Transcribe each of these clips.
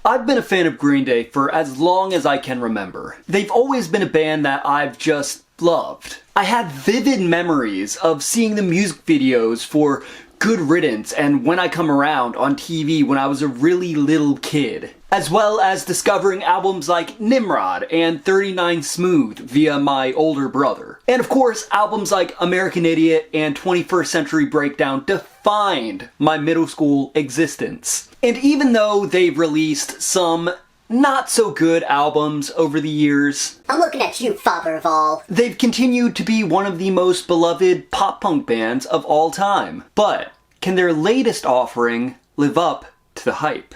I've been a fan of Green Day for as long as I can remember. They've always been a band that I've just loved. I have vivid memories of seeing the music videos for Good Riddance and When I Come Around on TV when I was a really little kid, as well as discovering albums like Nimrod and 39 Smooth via my older brother. And of course, albums like American Idiot and 21st Century Breakdown defined my middle school existence. And even though they've released some not so good albums over the years, I'm looking at you, father of all. they've continued to be one of the most beloved pop-punk bands of all time. But can their latest offering live up to the hype?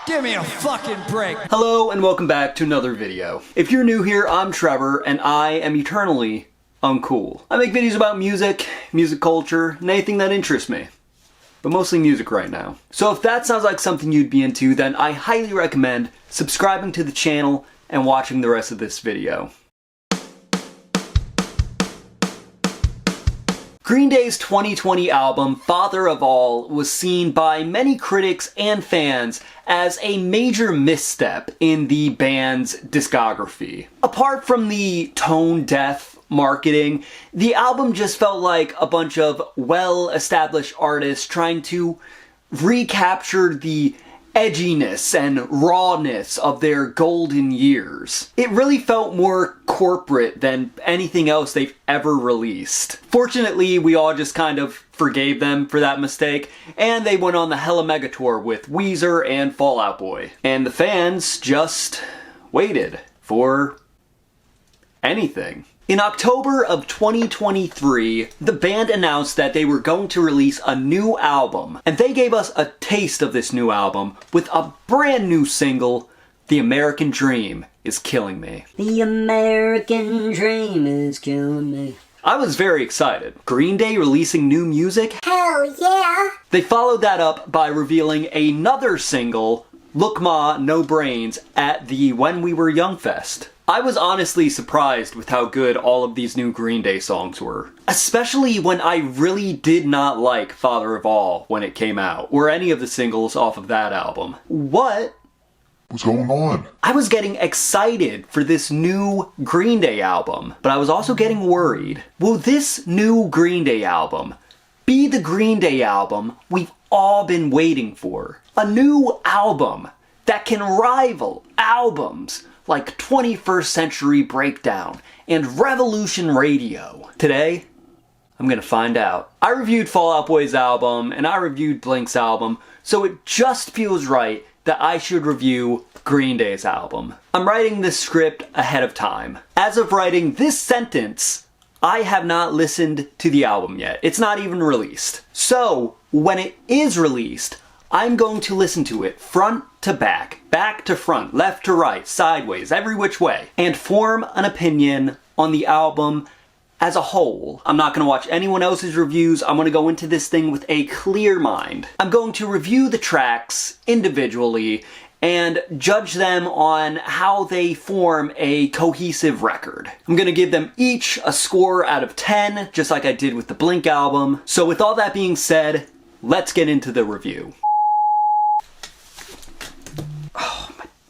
Give me a fucking break. Hello and welcome back to another video. If you're new here, I'm Trevor and I am eternally uncool. I make videos about music, music culture, and anything that interests me. But mostly music right now. So if that sounds like something you'd be into, then I highly recommend subscribing to the channel and watching the rest of this video. Green Day's 2020 album, Father of All, was seen by many critics and fans as a major misstep in the band's discography. Apart from the tone-deaf marketing, the album just felt like a bunch of well-established artists trying to recapture the edginess and rawness of their golden years. It really felt more corporate than anything else they've ever released. Fortunately, we all just kind of forgave them for that mistake, and they went on the Hella Mega Tour with Weezer and Fall Out Boy. And the fans just waited for anything. In October of 2023, the band announced that they were going to release a new album, and they gave us a taste of this new album with a brand new single, The American Dream Is Killing Me. The American dream is killing me. I was very excited. Green Day releasing new music? Hell yeah! They followed that up by revealing another single, Look Ma, No Brains, at the When We Were Young Fest. I was honestly surprised with how good all of these new Green Day songs were. Especially when I really did not like Father of All when it came out, or any of the singles off of that album. What's going on? I was getting excited for this new Green Day album, but I was also getting worried. Will this new Green Day album be the Green Day album we've all been waiting for? A new album that can rival albums like 21st Century Breakdown and Revolution Radio. Today, I'm gonna find out. I reviewed Fall Out Boy's album and I reviewed Blink's album, so it just feels right that I should review Green Day's album. I'm writing this script ahead of time. As of writing this sentence, I have not listened to the album yet. It's not even released. So, when it is released, I'm going to listen to it front to back to front, left to right, sideways, every which way, and form an opinion on the album as a whole. I'm not going to watch anyone else's reviews. I'm going to go into this thing with a clear mind. I'm going to review the tracks individually and judge them on how they form a cohesive record. I'm going to give them each a score out of 10, just like I did with the Blink album. So with all that being said, let's get into the review.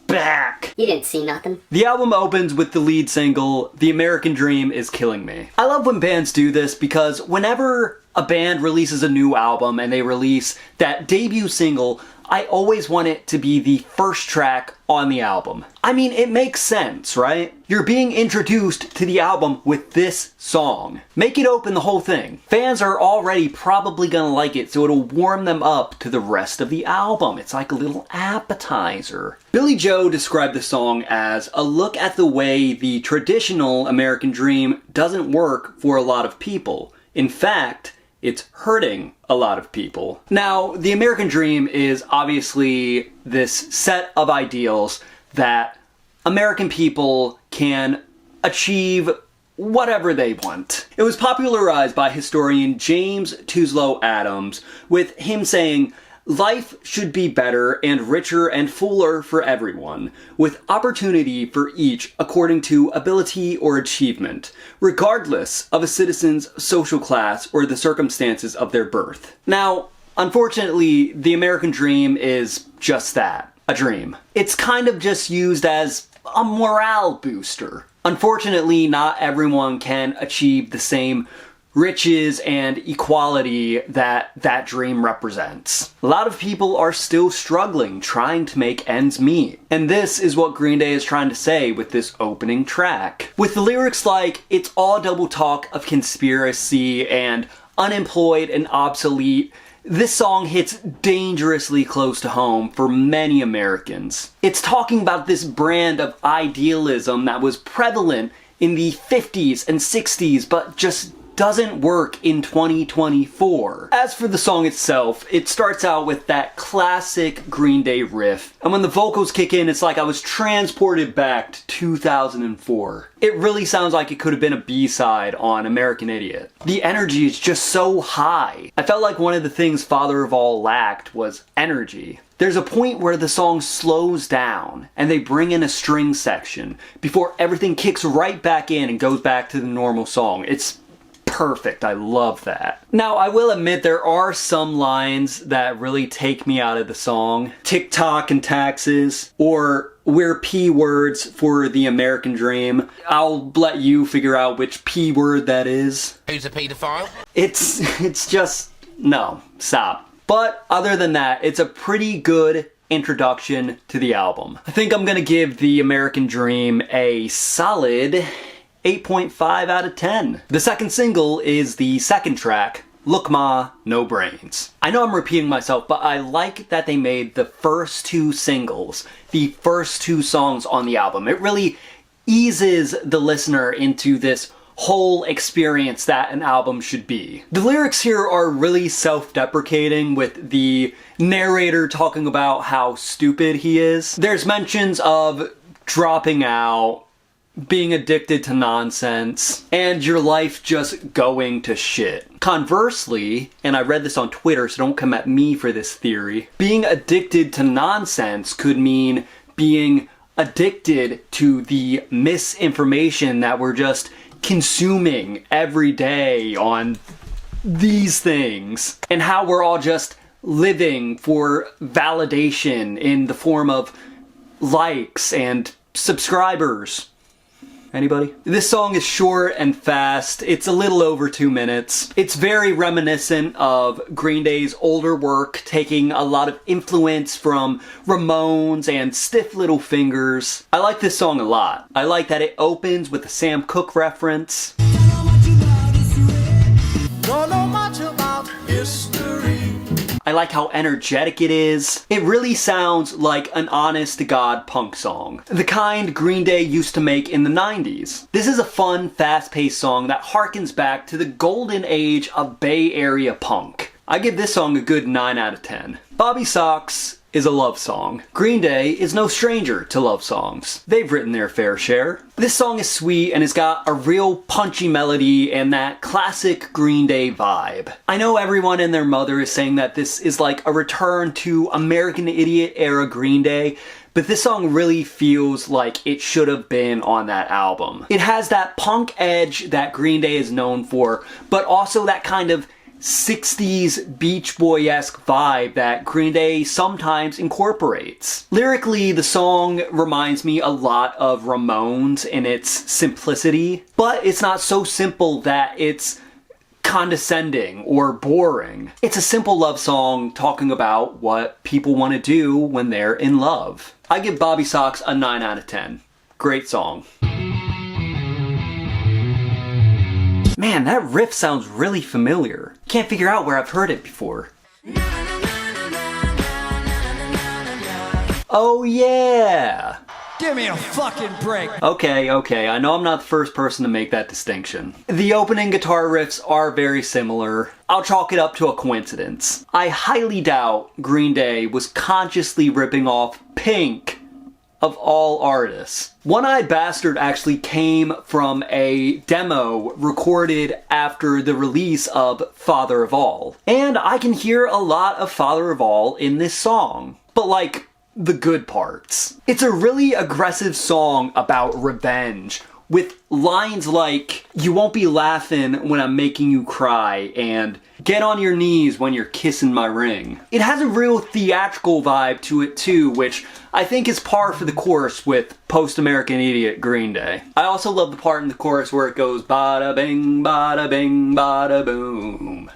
Back. You didn't see nothing. The album opens with the lead single, The American Dream Is Killing Me. I love when bands do this because whenever a band releases a new album and they release that debut single, I always want it to be the first track on the album. I mean, it makes sense, right? You're being introduced to the album with this song. Make it open the whole thing. Fans are already probably gonna like it, so it'll warm them up to the rest of the album. It's like a little appetizer. Billy Joe described the song as a look at the way the traditional American dream doesn't work for a lot of people. In fact, it's hurting a lot of people. Now, the American dream is obviously this set of ideals that American people can achieve whatever they want. It was popularized by historian James Tuslow Adams, with him saying, "Life should be better and richer and fuller for everyone, with opportunity for each according to ability or achievement, regardless of a citizen's social class or the circumstances of their birth." Now, unfortunately, the American dream is just that. a dream. It's kind of just used as a morale booster. Unfortunately, not everyone can achieve the same riches and equality that that dream represents. A lot of people are still struggling, trying to make ends meet. And this is what Green Day is trying to say with this opening track. With the lyrics like, it's all double talk of conspiracy and unemployed and obsolete, this song hits dangerously close to home for many Americans. It's talking about this brand of idealism that was prevalent in the 50s and 60s, but just doesn't work in 2024. As for the song itself, it starts out with that classic Green Day riff, and when the vocals kick in, it's like I was transported back to 2004. It really sounds like it could have been a B-side on American Idiot. The energy is just so high. I felt like one of the things Father of All lacked was energy. There's a point where the song slows down and they bring in a string section before everything kicks right back in and goes back to the normal song. It's perfect. I love that. Now, I will admit there are some lines that really take me out of the song. TikTok and taxes, or we're P words for the American dream. I'll let you figure out which P word that is. Who's a paedophile? It's just, no, stop. But other than that, it's a pretty good introduction to the album. I think I'm gonna give the American Dream a solid 8.5 out of 10. The second single is the second track, Look Ma, No Brains. I know I'm repeating myself, but I like that they made the first two singles, the first two songs on the album. It really eases the listener into this whole experience that an album should be. The lyrics here are really self-deprecating, with the narrator talking about how stupid he is. There's mentions of dropping out, being addicted to nonsense, and your life just going to shit. Conversely, and I read this on Twitter, so don't come at me for this theory, being addicted to nonsense could mean being addicted to the misinformation that we're just consuming every day on these things, and how we're all just living for validation in the form of likes and subscribers. Anybody? This song is short and fast. It's a little over 2 minutes. It's very reminiscent of Green Day's older work, taking a lot of influence from Ramones and Stiff Little Fingers. I like this song a lot. I like that it opens with a Sam Cooke reference. Don't know much about history. I like how energetic it is. It really sounds like an honest-to-God punk song. The kind Green Day used to make in the 90s. This is a fun, fast-paced song that harkens back to the golden age of Bay Area punk. I give this song a good 9 out of 10. Bobby Sox is a love song. Green Day is no stranger to love songs. They've written their fair share. This song is sweet and it's got a real punchy melody and that classic Green Day vibe. I know everyone and their mother is saying that this is like a return to American Idiot era Green Day, but this song really feels like it should have been on that album. It has that punk edge that Green Day is known for, but also that kind of 60s Beach Boy-esque vibe that Green Day sometimes incorporates. Lyrically, the song reminds me a lot of Ramones in its simplicity, but it's not so simple that it's condescending or boring. It's a simple love song talking about what people want to do when they're in love. I give Bobby Sox a 9 out of 10. Great song. Man, that riff sounds really familiar. Can't figure out where I've heard it before. Oh yeah! Give me a fucking break. Okay, I know I'm not the first person to make that distinction. The opening guitar riffs are very similar. I'll chalk it up to a coincidence. I highly doubt Green Day was consciously ripping off Pink, of all artists. One Eyed Bastard actually came from a demo recorded after the release of Father of All. And I can hear a lot of Father of All in this song, but like the good parts. It's a really aggressive song about revenge, with lines like, "You won't be laughing when I'm making you cry," and "Get on your knees when you're kissing my ring." It has a real theatrical vibe to it too, which I think is par for the course with post-American Idiot Green Day. I also love the part in the chorus where it goes bada bing, bada boom.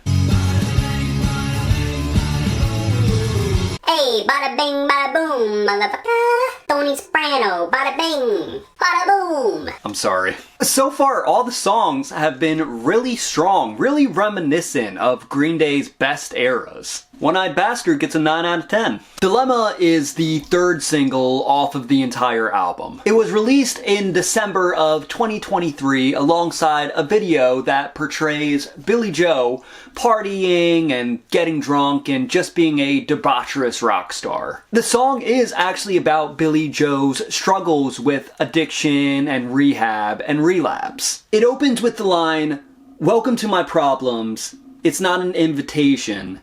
Hey, bada bing, bada boom, motherfucker. Tony Soprano, bada bing, bada boom. I'm sorry. So far, all the songs have been really strong, really reminiscent of Green Day's best eras. One Eyed Bastard gets a 9 out of 10. Dilemma is the third single off of the entire album. It was released in December of 2023 alongside a video that portrays Billie Joe partying and getting drunk and just being a debaucherous rock star. The song is actually about Billie Joe's struggles with addiction and rehab and relapse. It opens with the line, "Welcome to my problems. It's not an invitation.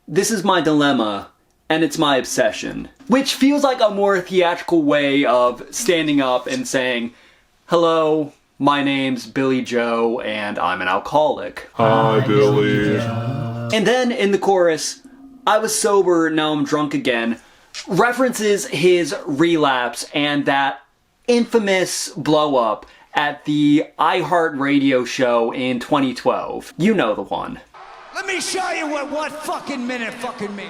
This is my dilemma, and it's my obsession," which feels like a more theatrical way of standing up and saying, "Hello, my name's Billie Joe, and I'm an alcoholic." Hi, Billy. And then in the chorus, "I was sober, now I'm drunk again," references his relapse and that infamous blow up at the iHeartRadio show in 2012. You know the one. Let me show you what 1 fucking minute fucking means.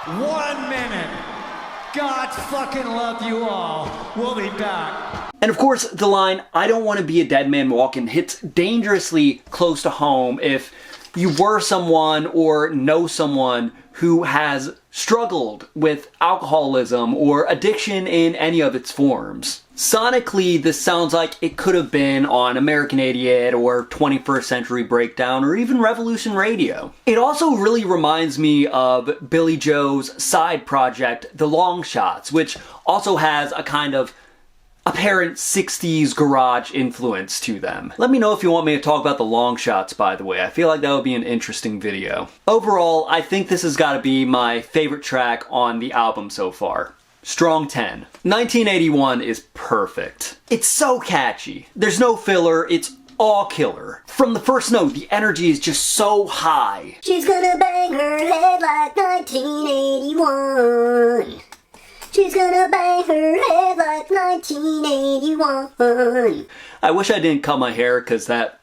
One minute. God fucking love you all. We'll be back. And of course, the line, "I don't want to be a dead man walking," hits dangerously close to home if you were someone or know someone who has struggled with alcoholism or addiction in any of its forms. Sonically, this sounds like it could have been on American Idiot or 21st Century Breakdown or even Revolution Radio. It also really reminds me of Billie Joe's side project, The Long Shots, which also has a kind of apparent 60s garage influence to them. Let me know if you want me to talk about the Long Shots, by the way. I feel like that would be an interesting video. Overall, I think this has got to be my favorite track on the album so far. Strong 10. 1981 is perfect. It's so catchy. There's no filler, it's all killer. From the first note, the energy is just so high. She's gonna bang her head like 1981. She's gonna bang her head like 1981. I wish I didn't cut my hair because that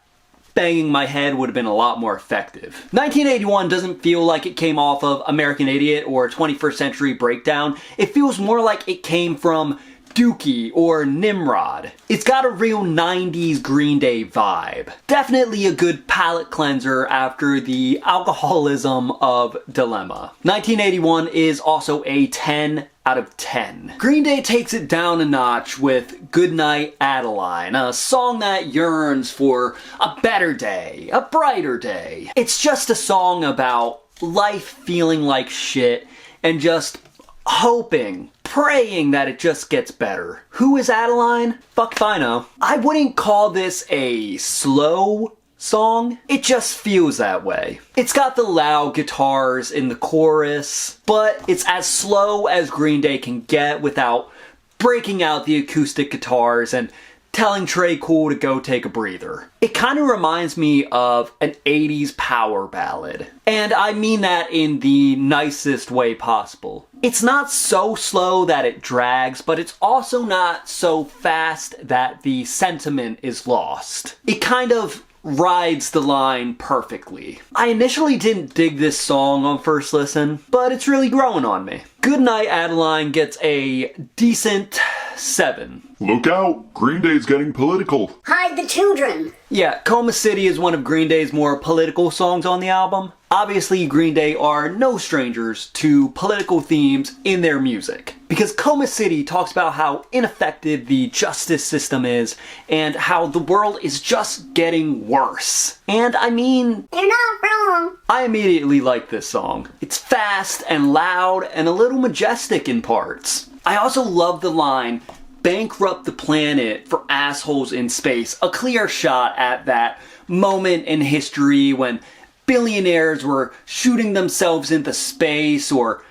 banging my head would have been a lot more effective. 1981 doesn't feel like it came off of American Idiot or 21st Century Breakdown. It feels more like it came from Dookie or Nimrod. It's got a real 90s Green Day vibe. Definitely a good palate cleanser after the alcoholism of Dilemma. 1981 is also a 10 out of 10. Green Day takes it down a notch with Goodnight Adeline, a song that yearns for a better day, a brighter day. It's just a song about life feeling like shit and just hoping, praying that it just gets better. Who is Adeline? Fuck if I know. I wouldn't call this a slow song. It just feels that way. It's got the loud guitars in the chorus, but it's as slow as Green Day can get without breaking out the acoustic guitars and telling Trey Cool to go take a breather. It kind of reminds me of an 80s power ballad. And I mean that in the nicest way possible. It's not so slow that it drags, but it's also not so fast that the sentiment is lost. It kind of rides the line perfectly. I initially didn't dig this song on first listen, but it's really growing on me. Goodnight Adeline gets a decent 7. Look out! Green Day's getting political. Hide the children. Yeah, Coma City is one of Green Day's more political songs on the album. Obviously, Green Day are no strangers to political themes in their music. Because Coma City talks about how ineffective the justice system is and how the world is just getting worse. And I mean, They're not wrong. I immediately like this song. It's fast and loud and a little majestic in parts. I also love the line, bankrupt the planet for assholes in space. A clear shot at that moment in history when billionaires were shooting themselves into space or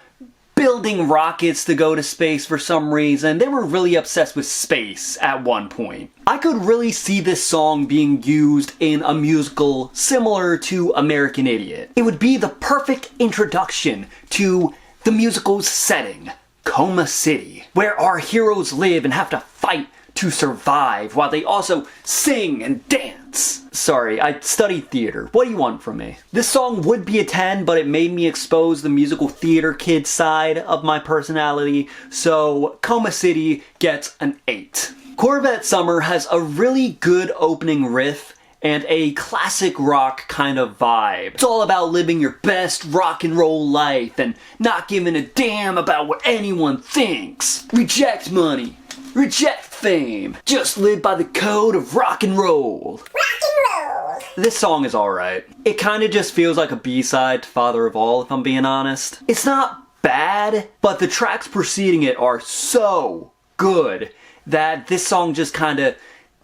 building rockets to go to space for some reason. They were really obsessed with space at one point. I could really see this song being used in a musical similar to American Idiot. It would be the perfect introduction to the musical's setting, Coma City, where our heroes live and have to fight to survive while they also sing and dance. Sorry, I studied theater. What do you want from me? This song would be a 10, but it made me expose the musical theater kid side of my personality, so Coma City gets an 8. Corvette Summer has a really good opening riff and a classic rock kind of vibe. It's all about living your best rock and roll life and not giving a damn about what anyone thinks. Reject money. Reject fame. Just live by the code of rock and roll. Rock and roll. This song is alright. It kinda just feels like a B-side to Father of All, if I'm being honest. It's not bad, but the tracks preceding it are so good that this song just kinda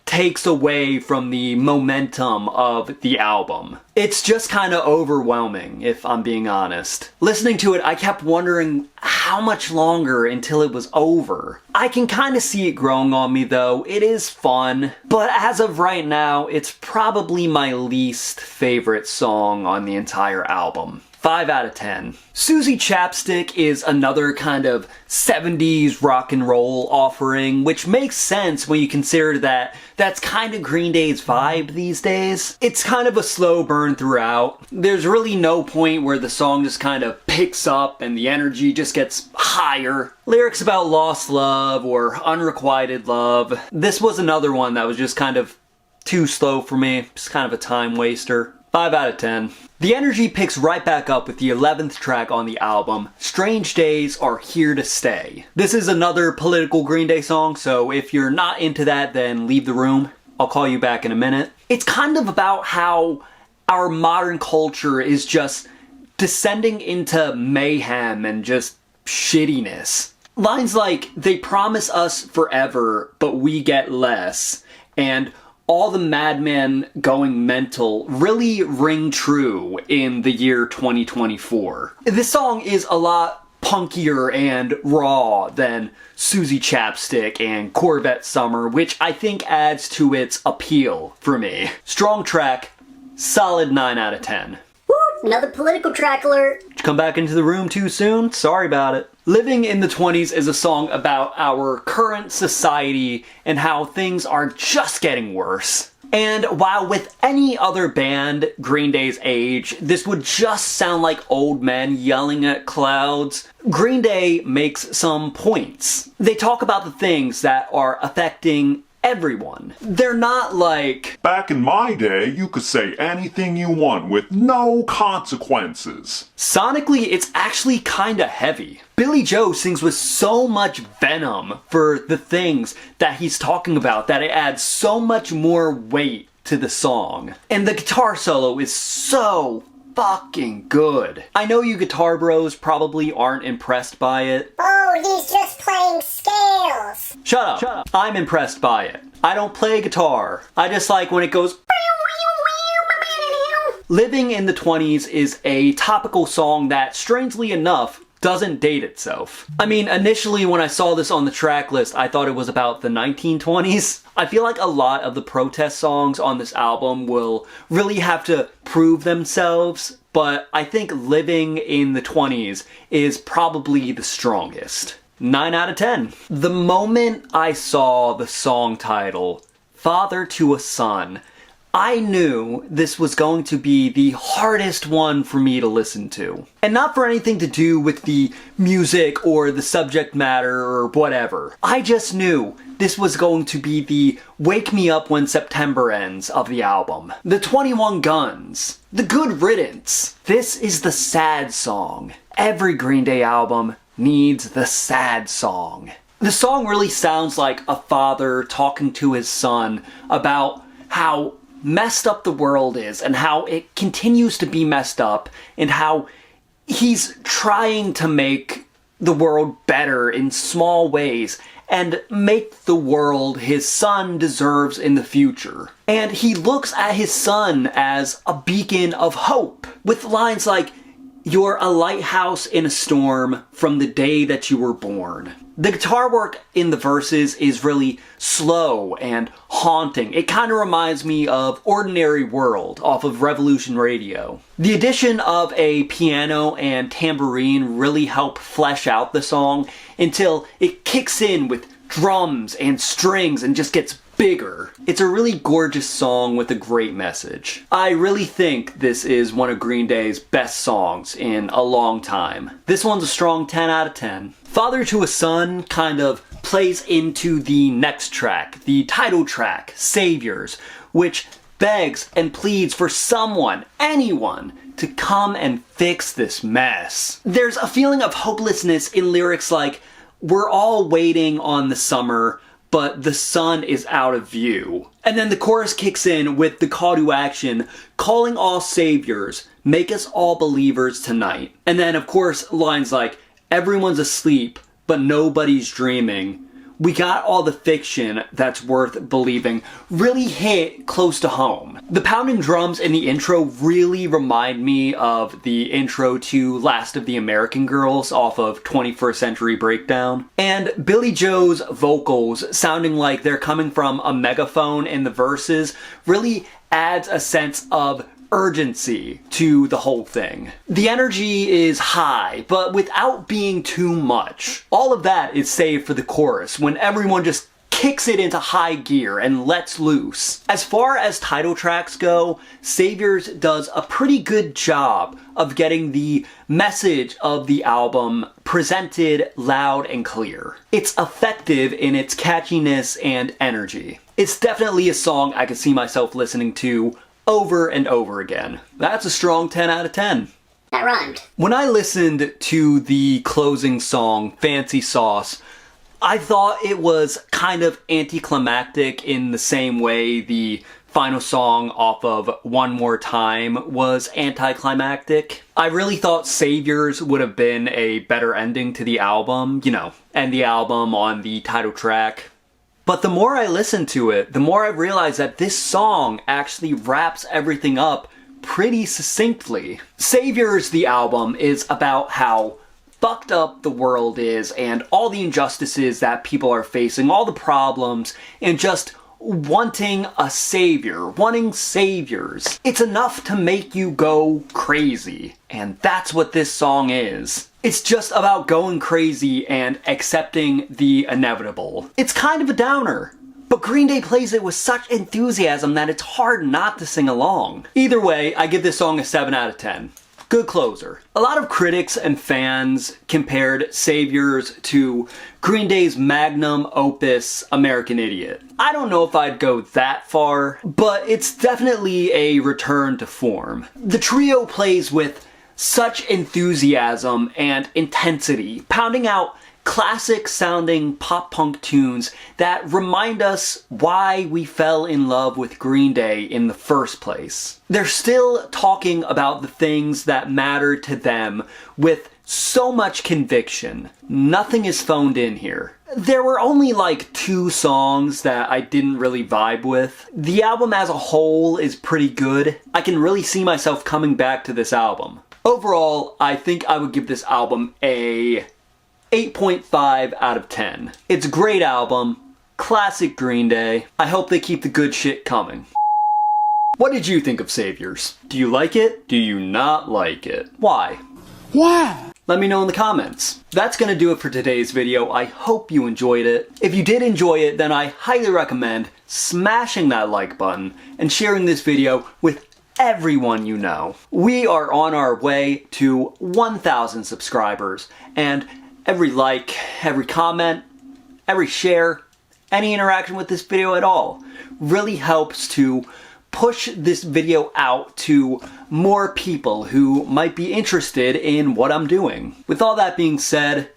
takes away from the momentum of the album. It's just kind of overwhelming, if I'm being honest. Listening to it, I kept wondering how much longer until it was over. I can kind of see it growing on me though. It is fun, but as of right now, it's probably my least favorite song on the entire album. 5 out of 10. Susie Chapstick is another kind of 70s rock and roll offering, which makes sense when you consider that that's kind of Green Day's vibe these days. It's kind of a slow burn throughout. There's really no point where the song just kind of picks up and the energy just gets higher. Lyrics about lost love or unrequited love. This was another one that was just kind of too slow for me. Just kind of a time waster. 5 out of 10. The energy picks right back up with the 11th track on the album, Strange Days Are Here to Stay. This is another political Green Day song, so if you're not into that, then leave the room. I'll call you back in a minute. It's kind of about how our modern culture is just descending into mayhem and just shittiness. Lines like, they promise us forever, but we get less, and all the madmen going mental really ring true in the year 2024. This song is a lot punkier and raw than Susie Chapstick and Corvette Summer, which I think adds to its appeal for me. Strong track, solid 9 out of 10. Woo, another political track alert. Did you come back into the room too soon? Sorry about it. Living in the 20s is a song about our current society and how things are just getting worse. And while with any other band Green Day's age, this would just sound like old men yelling at clouds, Green Day makes some points. They talk about the things that are affecting everyone. They're not like, Back in my day, you could say anything you want with no consequences. sonically, it's actually kinda heavy. Billy Joe sings with so much venom for the things that he's talking about that it adds so much more weight to the song. And the guitar solo is so fucking good. I know you guitar bros probably aren't impressed by it. Oh, he's just playing scales. Shut up. I'm impressed by it. I don't play guitar. I just like when it goes. Living in the 20s is a topical song that, strangely enough, doesn't date itself. I mean, initially when I saw this on the track list, I thought it was about the 1920s. I feel like a lot of the protest songs on this album will really have to prove themselves, but I think Living in the 20s is probably the strongest. 9 out of 10. The moment I saw the song title, Father to a Son, I knew this was going to be the hardest one for me to listen to. And not for anything to do with the music or the subject matter or whatever. I just knew this was going to be the Wake Me Up When September Ends of the album. The 21 Guns. The Good Riddance. This is the sad song. Every Green Day album needs the sad song. The song really sounds like a father talking to his son about how messed up the world is and how it continues to be messed up and how he's trying to make the world better in small ways and make the world his son deserves in the future. And he looks at his son as a beacon of hope, with lines like, "You're a lighthouse in a storm from the day that you were born." The guitar work in the verses is really slow and haunting. It kind of reminds me of Ordinary World off of Revolution Radio. The addition of a piano and tambourine really help flesh out the song until it kicks in with drums and strings and just gets bigger. It's a really gorgeous song with a great message. I really think this is one of Green Day's best songs in a long time. This one's a strong 10 out of 10. Father to a Son kind of plays into the next track, the title track, Saviors, which begs and pleads for someone, anyone, to come and fix this mess. There's a feeling of hopelessness in lyrics like, "We're all waiting on the summer, but the sun is out of view." And then the chorus kicks in with the call to action, "Calling all saviors, make us all believers tonight." And then, of course, lines like, "Everyone's asleep, but nobody's dreaming. We got all the fiction that's worth believing," really hit close to home. The pounding drums in the intro really remind me of the intro to Last of the American Girls off of 21st Century Breakdown. And Billy Joe's vocals sounding like they're coming from a megaphone in the verses really adds a sense of urgency to the whole thing. The energy is high, but without being too much. All of that is saved for the chorus, when everyone just kicks it into high gear and lets loose. As far as title tracks go, Saviors does a pretty good job of getting the message of the album presented loud and clear. It's effective in its catchiness and energy. It's definitely a song I could see myself listening to over and over again. That's a strong 10 out of 10. That rhymed. When I listened to the closing song, Fancy Sauce, I thought it was kind of anticlimactic in the same way the final song off of One More Time was anticlimactic. I really thought Saviors would have been a better ending to the album, end the album on the title track. But the more I listen to it, the more I realize that this song actually wraps everything up pretty succinctly. Saviors, the album, is about how fucked up the world is and all the injustices that people are facing, all the problems, and just wanting a savior, wanting saviors. It's enough to make you go crazy. And that's what this song is. It's just about going crazy and accepting the inevitable. It's kind of a downer, but Green Day plays it with such enthusiasm that it's hard not to sing along. Either way, I give this song a 7 out of 10. Good closer. A lot of critics and fans compared Saviors to Green Day's magnum opus, American Idiot. I don't know if I'd go that far, but it's definitely a return to form. The trio plays with such enthusiasm and intensity, pounding out classic sounding pop punk tunes that remind us why we fell in love with Green Day in the first place. They're still talking about the things that matter to them with so much conviction. Nothing is phoned in here. There were only like 2 songs that I didn't really vibe with. The album as a whole is pretty good. I can really see myself coming back to this album. Overall, I think I would give this album a 8.5 out of 10. It's a great album, classic Green Day. I hope they keep the good shit coming. What did you think of Saviors? Do you like it? Do you not like it? Why? Why? Let me know in the comments. That's gonna do it for today's video. I hope you enjoyed it. If you did enjoy it, then I highly recommend smashing that like button and sharing this video with everyone you know. We are on our way to 1,000 subscribers, and every like, every comment, every share, any interaction with this video at all really helps to push this video out to more people who might be interested in what I'm doing. With all that being said,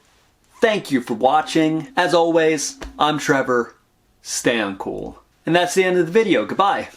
thank you for watching. As always, I'm Trevor. Stay uncool. And that's the end of the video. Goodbye.